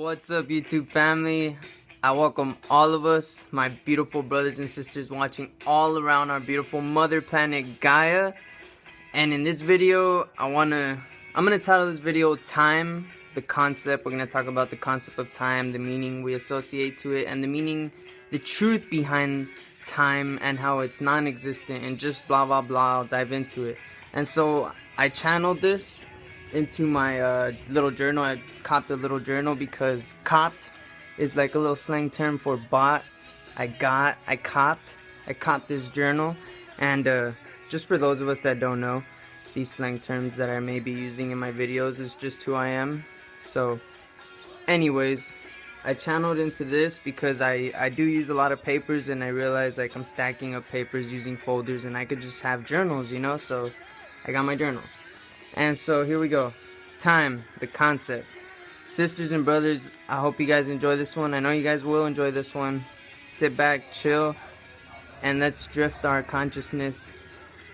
What's up, YouTube family? I welcome all of us, my beautiful brothers and sisters watching all around our beautiful mother planet Gaia. And in this video, I'm gonna title this video Time, the concept. We're gonna talk about the concept of time, the meaning we associate to it, and the truth behind time and how it's non-existent and just blah blah blah. I'll dive into it. And so I channeled this into my little journal. I copped the little journal because copped is like a little slang term for bought. I copped this journal. And just for those of us that don't know, these slang terms that I may be using in my videos is just who I am. So anyways, I channeled into this because I do use a lot of papers, and I realize like I'm stacking up papers using folders, and I could just have journals, you know. So I got my journal. And so here we go. Time, the concept. Sisters and brothers, I hope you guys enjoy this one. I know you guys will enjoy this one. Sit back, chill, and let's drift our consciousness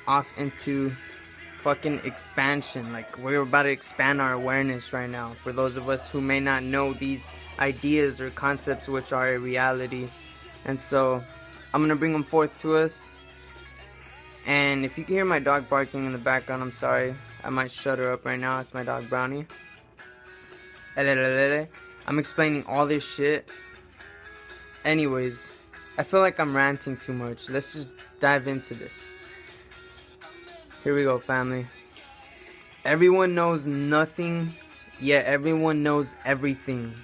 off into fucking expansion. Like, we're about to expand our awareness right now. For those of us who may not know these ideas or concepts which are a reality. And so I'm gonna bring them forth to us. And if you can hear my dog barking in the background, I'm sorry. I might shut her up right now. It's my dog Brownie. I'm explaining all this shit. Anyways, I feel like I'm ranting too much. Let's just dive into this. Here we go, family. Everyone knows nothing, yet everyone knows everything.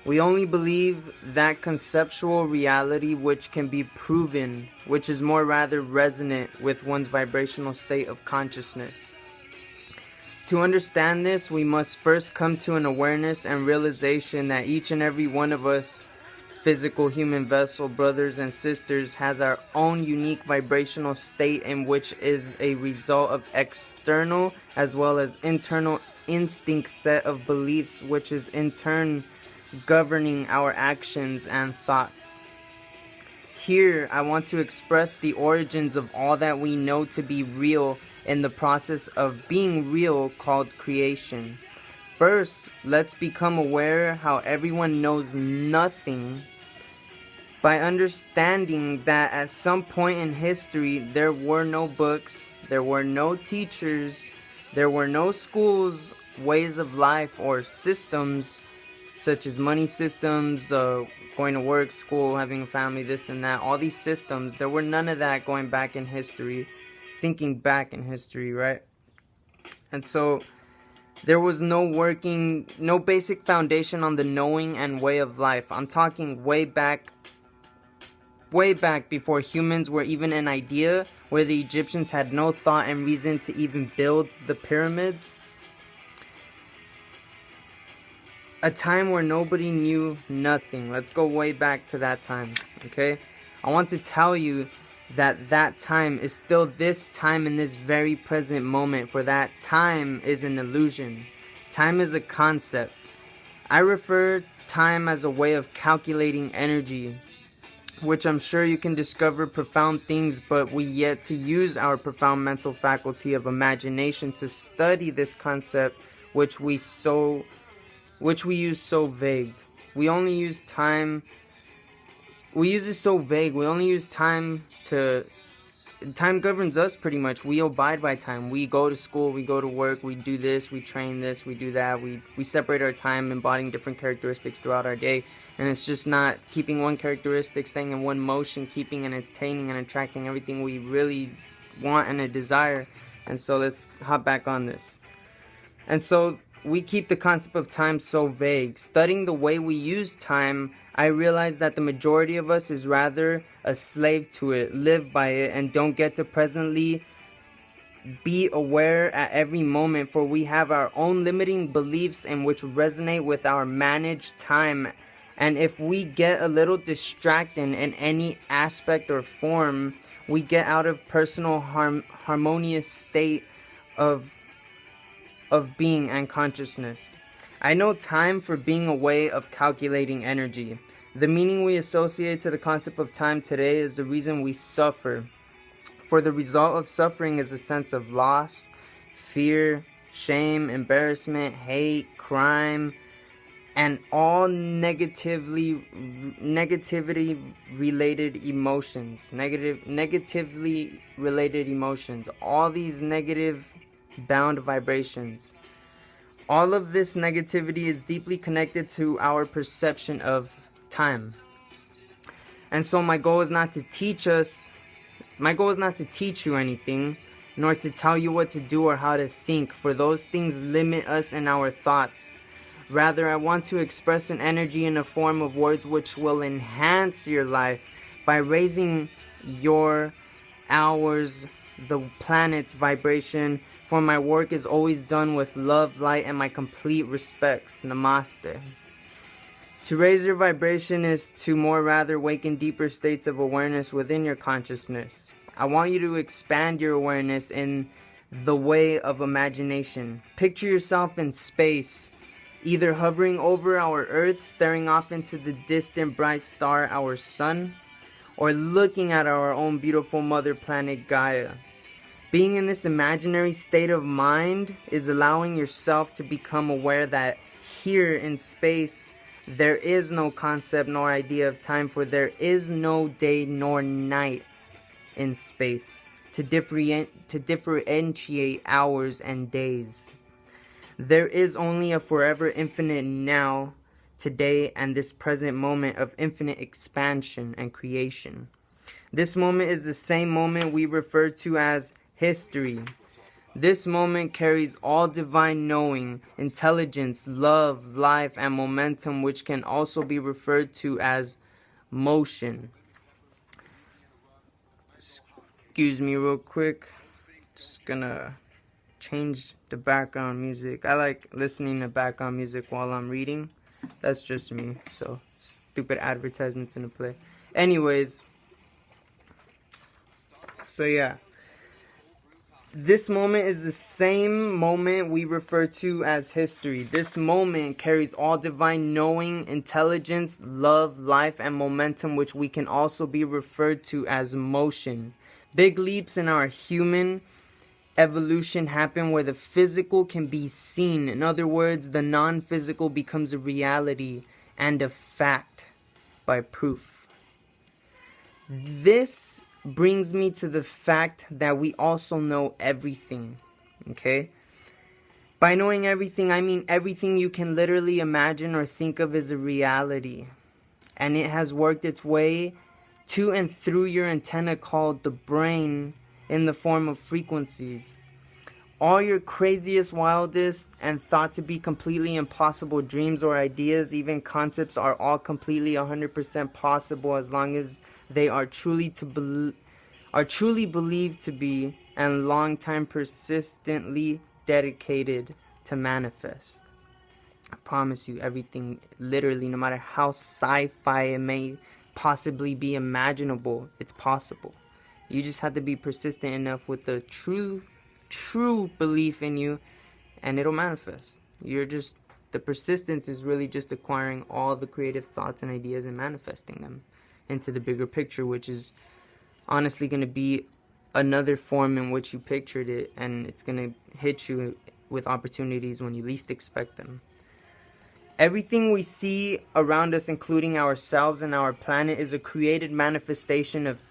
We only believe that conceptual reality which can be proven, which is more rather resonant with one's vibrational state of consciousness. To understand this, we must first come to an awareness and realization that each and every one of us, physical human vessel, brothers and sisters, has our own unique vibrational state, in which is a result of external as well as internal instinct set of beliefs, which is in turn governing our actions and thoughts. Here, I want to express the origins of all that we know to be real in the process of being real, called creation. First, let's become aware how everyone knows nothing by understanding that at some point in history there were no books, there were no teachers, there were no schools, ways of life, or systems such as money systems, going to work, school, having a family, this and that. All these systems, there were none of that going back in history. Thinking back in history, right? And so there was no basic foundation on the knowing and way of life. I'm talking way back before humans were even an idea, where the Egyptians had no thought and reason to even build the pyramids. A time where nobody knew nothing. Let's go way back to that time, okay? I want to tell you that time is still this time in this very present moment, for that time is an illusion. Time is a concept. I refer time as a way of calculating energy, which I'm sure you can discover profound things, but we yet to use our profound mental faculty of imagination to study this concept, which we use so vague. We only use time. We use it so vague. We only use time time governs us pretty much. We abide by time. We go to school, we go to work, we do this, we train this, we do that. We separate our time, embodying different characteristics throughout our day. And it's just not keeping one characteristic, staying in one motion, keeping and attaining and attracting everything we really want and a desire. And so let's hop back on this. And so we keep the concept of time so vague. Studying the way we use time, I realize that the majority of us is rather a slave to it, live by it, and don't get to presently be aware at every moment, for we have our own limiting beliefs in which resonate with our managed time. And if we get a little distracted in any aspect or form, we get out of personal harmonious state of being and consciousness. I know time for being a way of calculating energy. The meaning we associate to the concept of time today is the reason we suffer. For the result of suffering is a sense of loss, fear, shame, embarrassment, hate, crime, and all negativity related emotions, negatively related emotions, all these negative bound vibrations. All of this negativity is deeply connected to our perception of time. And so my goal is not to teach you anything, nor to tell you what to do or how to think, for those things limit us in our thoughts. Rather, I want to express an energy in a form of words which will enhance your life by raising your hours, the planet's vibration, for my work is always done with love, light, and my complete respects. Namaste. To raise your vibration is to more rather awaken deeper states of awareness within your consciousness. I want you to expand your awareness in the way of imagination. Picture yourself in space, either hovering over our Earth, staring off into the distant bright star, our sun, or looking at our own beautiful mother planet Gaia. Being in this imaginary state of mind is allowing yourself to become aware that here in space, there is no concept nor idea of time, for there is no day nor night in space to differentiate hours and days. There is only a forever infinite now, today, and this present moment of infinite expansion and creation. This moment is the same moment we refer to as history. This moment carries all divine knowing, intelligence, love, life, and momentum, which can also be referred to as motion. Excuse me real quick. Just gonna change the background music. I like listening to background music while I'm reading. That's just me. So stupid advertisements in the play. Anyways. So yeah. This moment is the same moment we refer to as history. This moment carries all divine knowing, intelligence, love, life, and momentum, which we can also be referred to as motion. Big leaps in our human evolution happen where the physical can be seen. In other words, the non-physical becomes a reality and a fact by proof. This brings me to the fact that we also know everything, okay? By knowing everything, I mean everything you can literally imagine or think of is a reality. And it has worked its way to and through your antenna called the brain in the form of frequencies. All your craziest, wildest, and thought to be completely impossible dreams or ideas, even concepts, are all completely 100% possible as long as they are truly believed to be and long time persistently dedicated to manifest. I promise you, everything, literally, no matter how sci-fi it may possibly be imaginable, it's possible. You just have to be persistent enough with the true belief in you, and it'll manifest. The persistence is really just acquiring all the creative thoughts and ideas and manifesting them into the bigger picture, which is honestly going to be another form in which you pictured it, and it's going to hit you with opportunities when you least expect them. Everything we see around us, including ourselves and our planet, is a created manifestation of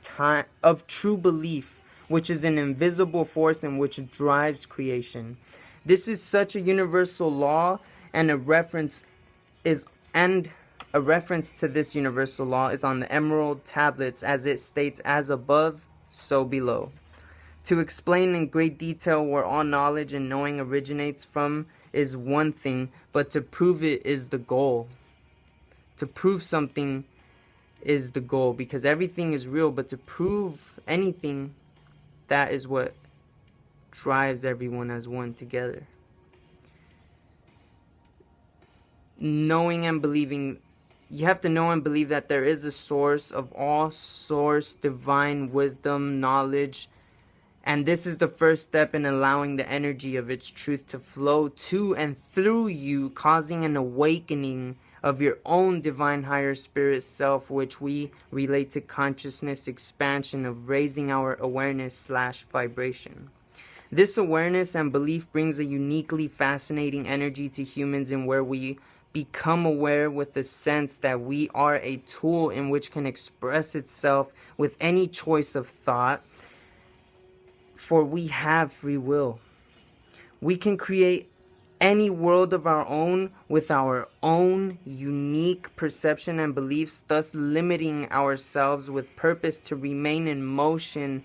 true belief, which is an invisible force in which drives creation. This is such a universal law, and a reference to this universal law is on the emerald tablets, as it states, "As above, so below." To explain in great detail where all knowledge and knowing originates from is one thing, but to prove it is the goal. To prove something is the goal, because everything is real, but to prove anything, that is what drives everyone as one together. Knowing and believing, you have to know and believe that there is a source of all source, divine wisdom, knowledge, and this is the first step in allowing the energy of its truth to flow to and through you, causing an awakening of your own divine higher spirit self, which we relate to consciousness expansion of raising our awareness/vibration. This awareness and belief brings a uniquely fascinating energy to humans in where we become aware with the sense that we are a tool in which can express itself with any choice of thought, for we have free will. We can create any world of our own with our own unique perception and beliefs, thus limiting ourselves with purpose to remain in motion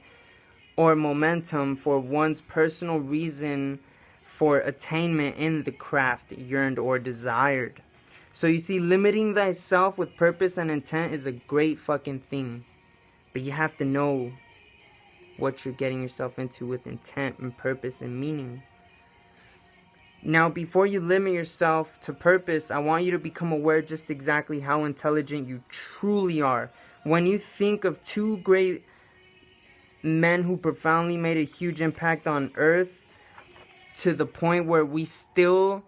or momentum for one's personal reason for attainment in the craft yearned or desired. So you see, limiting thyself with purpose and intent is a great fucking thing. But you have to know what you're getting yourself into with intent and purpose and meaning. Now, before you limit yourself to purpose, I want you to become aware just exactly how intelligent you truly are. When you think of two great men who profoundly made a huge impact on Earth, to the point where we still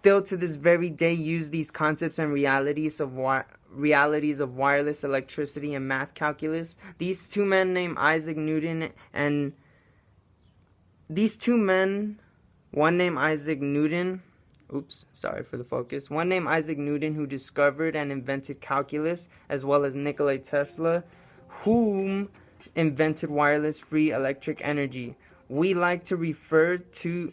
to this very day use these concepts and realities of wireless electricity and math calculus. These two men named Isaac Newton, and one named Isaac Newton, one named Isaac Newton, who discovered and invented calculus, as well as Nikola Tesla, whom invented wireless free electric energy. We like to refer to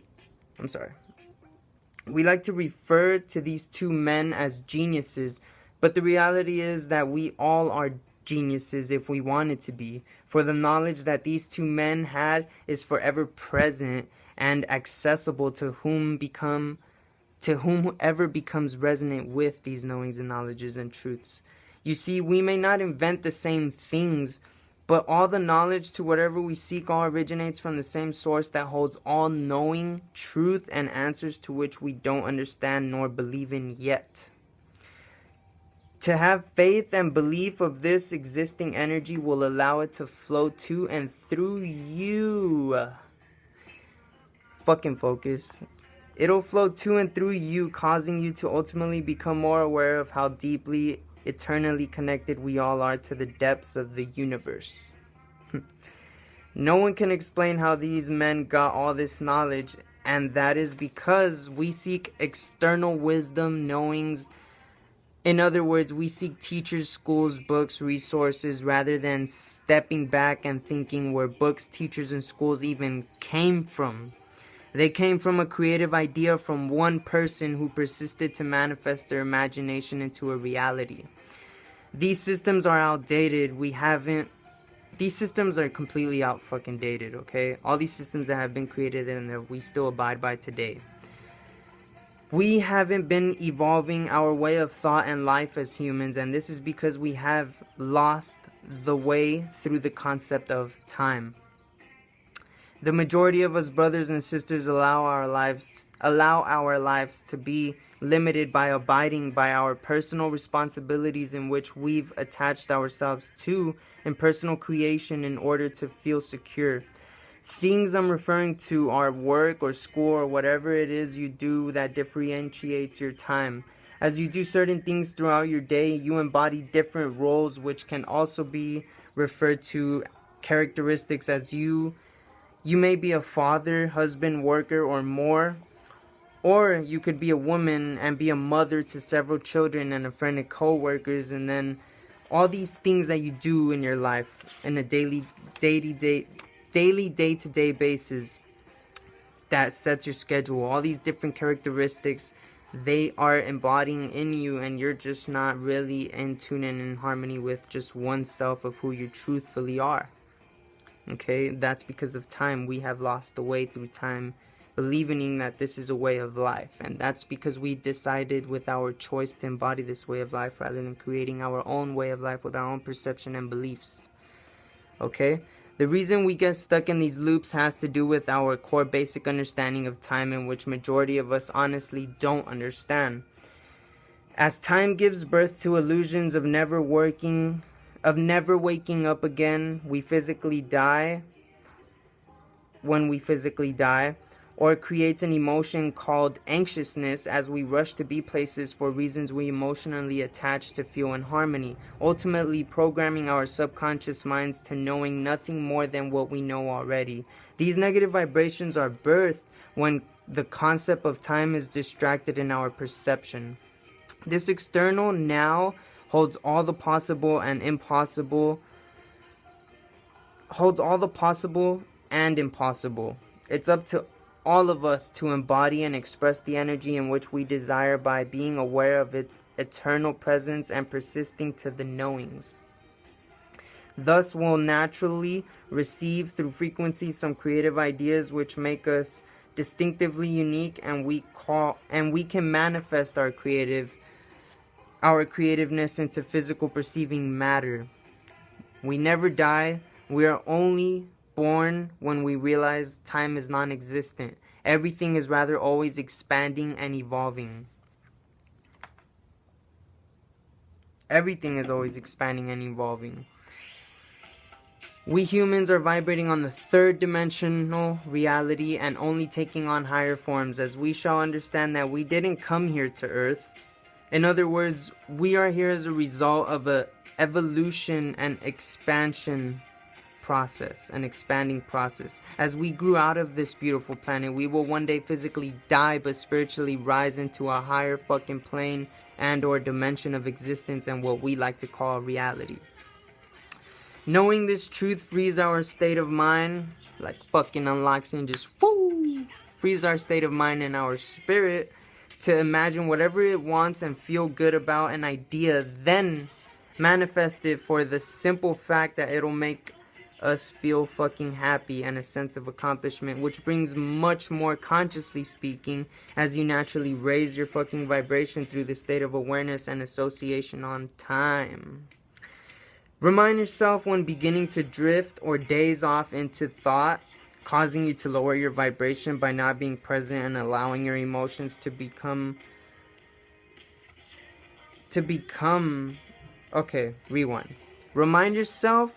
these two men as geniuses, but the reality is that we all are geniuses if we wanted to be, for the knowledge that these two men had is forever present and accessible to whomever becomes resonant with these knowings and knowledges and truths. You see, we may not invent the same things, but all the knowledge to whatever we seek all originates from the same source that holds all knowing, truth, and answers to which we don't understand nor believe in yet. To have faith and belief of this existing energy will allow it to flow to and through you. Fucking focus. It'll flow to and through you, causing you to ultimately become more aware of how deeply, eternally connected we all are to the depths of the universe. No one can explain how these men got all this knowledge, and that is because we seek external wisdom, knowings. In other words, we seek teachers, schools, books, resources, rather than stepping back and thinking where books, teachers, and schools even came from. They came from a creative idea from one person who persisted to manifest their imagination into a reality. These systems are outdated. These systems are completely out fucking dated, okay? All these systems that have been created and that we still abide by today. We haven't been evolving our way of thought and life as humans, and this is because we have lost the way through the concept of time. The majority of us brothers and sisters allow our lives to be limited by abiding by our personal responsibilities in which we've attached ourselves to in personal creation in order to feel secure. Things I'm referring to are work or school or whatever it is you do that differentiates your time. As you do certain things throughout your day, you embody different roles, which can also be referred to characteristics as you may be a father, husband, worker, or more. Or you could be a woman and be a mother to several children and a friend of co-workers, and then all these things that you do in your life in a daily day-to-day basis that sets your schedule. All these different characteristics, they are embodying in you, and you're just not really in tune and in harmony with just oneself of who you truthfully are. Okay, that's because of time. We have lost the way through time, believing that this is a way of life, and that's because we decided with our choice to embody this way of life rather than creating our own way of life with our own perception and beliefs. Okay, the reason we get stuck in these loops has to do with our core basic understanding of time, in which majority of us honestly don't understand. As time gives birth to illusions of never waking up again, when we physically die, or creates an emotion called anxiousness as we rush to be places for reasons we emotionally attach to feel in harmony, ultimately programming our subconscious minds to knowing nothing more than what we know already. These negative vibrations are birthed when the concept of time is distracted in our perception. This external now holds all the possible and impossible, It's up to all of us to embody and express the energy in which we desire by being aware of its eternal presence and persisting to the knowings. Thus we'll naturally receive through frequency some creative ideas which make us distinctively unique, and we can manifest our creativeness into physical perceiving matter. We never die. We are only born when we realize time is non-existent. Everything is rather always expanding and evolving. Everything is always expanding and evolving. We humans are vibrating on the third dimensional reality and only taking on higher forms, as we shall understand that we didn't come here to Earth. In other words, we are here as a result of a evolution and expansion process, an expanding process. As we grew out of this beautiful planet, we will one day physically die, but spiritually rise into a higher fucking plane and or dimension of existence and what we like to call reality. Knowing this truth frees our state of mind, like fucking unlocks and just frees our state of mind and our spirit to imagine whatever it wants and feel good about an idea, then manifest it for the simple fact that it'll make us feel fucking happy and a sense of accomplishment, which brings much more, consciously speaking, as you naturally raise your fucking vibration through the state of awareness and association on time. Remind yourself when beginning to drift or daze off into thought, causing you to lower your vibration by not being present and allowing your emotions to become okay, rewind. Remind yourself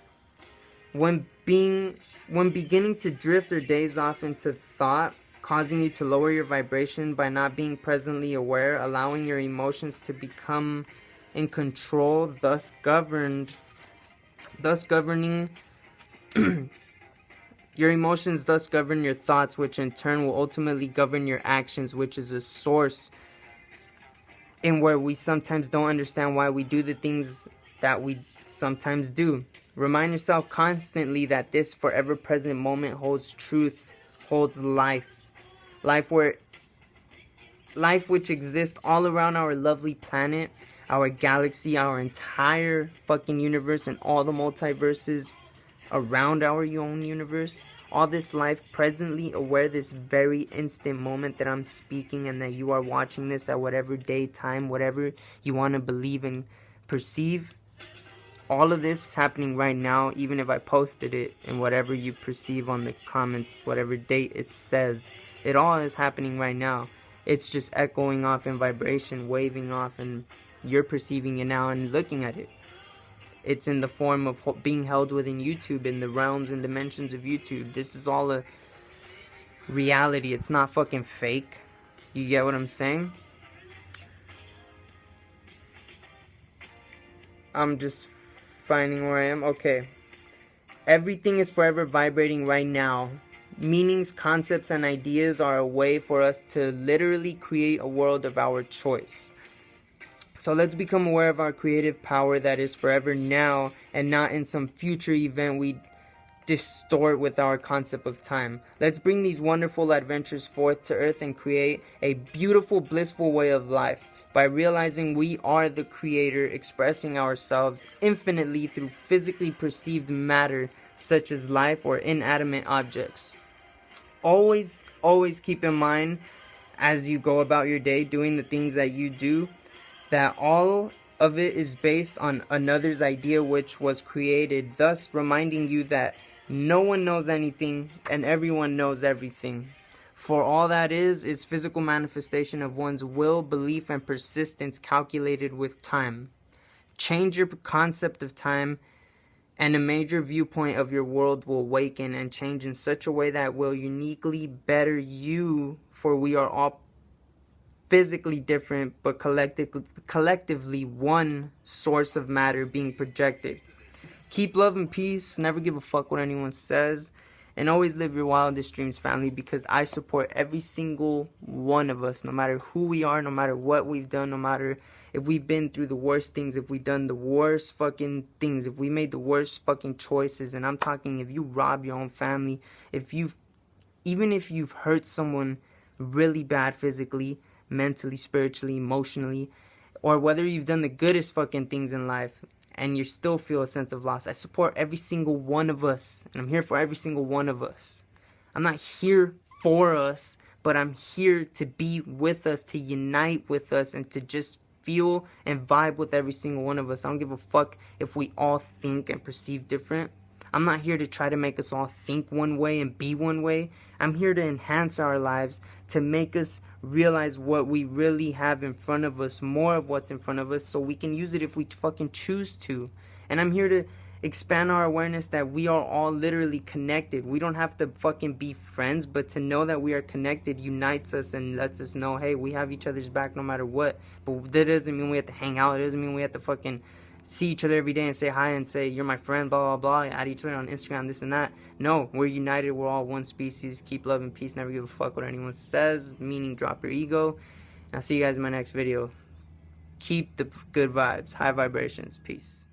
when beginning to drift or daze off into thought, causing you to lower your vibration by not being presently aware, allowing your emotions to become in control, thus governing your emotions, thus govern your thoughts, which in turn will ultimately govern your actions, which is a source in where we sometimes don't understand why we do the things that we sometimes do. Remind yourself constantly that this forever present moment holds truth, holds life which exists all around our lovely planet, our galaxy, our entire fucking universe, and all the multiverses around our own universe. All this life presently aware this very instant moment that I'm speaking, and that you are watching this at whatever day, time, whatever you want to believe and perceive. All of this is happening right now, even if I posted it and whatever you perceive on the comments, whatever date it says. It all is happening right now. It's just echoing off in vibration, waving off, and you're perceiving it now and looking at it. It's in the form of being held within YouTube, in the realms and dimensions of YouTube. This is all a reality. It's not fucking fake. You get what I'm saying? I'm just finding where I am. Okay. Everything is forever vibrating right now. Meanings, concepts, and ideas are a way for us to literally create a world of our choice. So let's become aware of our creative power that is forever now, and not in some future event we distort with our concept of time. Let's bring these wonderful adventures forth to Earth and create a beautiful, blissful way of life by realizing we are the creator, expressing ourselves infinitely through physically perceived matter such as life or inanimate objects. Always keep in mind as you go about your day doing the things that you do, that all of it is based on another's idea which was created, thus reminding you that no one knows anything and everyone knows everything. For all that is physical manifestation of one's will, belief, and persistence calculated with time. Change your concept of time, and a major viewpoint of your world will awaken and change in such a way that will uniquely better you, for we are all physically different, but collectively one source of matter being projected. Keep love and peace. Never give a fuck what anyone says. And always live your wildest dreams, family, because I support every single one of us, no matter who we are, no matter what we've done, no matter if we've been through the worst things, if we've done the worst fucking things, if we made the worst fucking choices. And I'm talking if you rob your own family, even if you've hurt someone really bad physically, mentally, spiritually, emotionally, or whether you've done the goodest fucking things in life and you still feel a sense of loss. I support every single one of us, and I'm here for every single one of us. I'm not here for us, but I'm here to be with us, to unite with us, and to just feel and vibe with every single one of us. I don't give a fuck if we all think and perceive different. I'm not here to try to make us all think one way and be one way. I'm here to enhance our lives, to make us realize what we really have in front of us, more of what's in front of us, so we can use it if we fucking choose to. And I'm here to expand our awareness that we are all literally connected. We don't have to fucking be friends, but to know that we are connected unites us and lets us know, hey, we have each other's back no matter what. But that doesn't mean we have to hang out. It doesn't mean we have to fucking see each other every day and say hi and say you're my friend, blah blah blah, add each other on Instagram, this and that. No, we're united. We're all one species. Keep love and peace. Never give a fuck what anyone says, meaning drop your ego. And I'll see you guys in my next video. Keep the good vibes, high vibrations. Peace.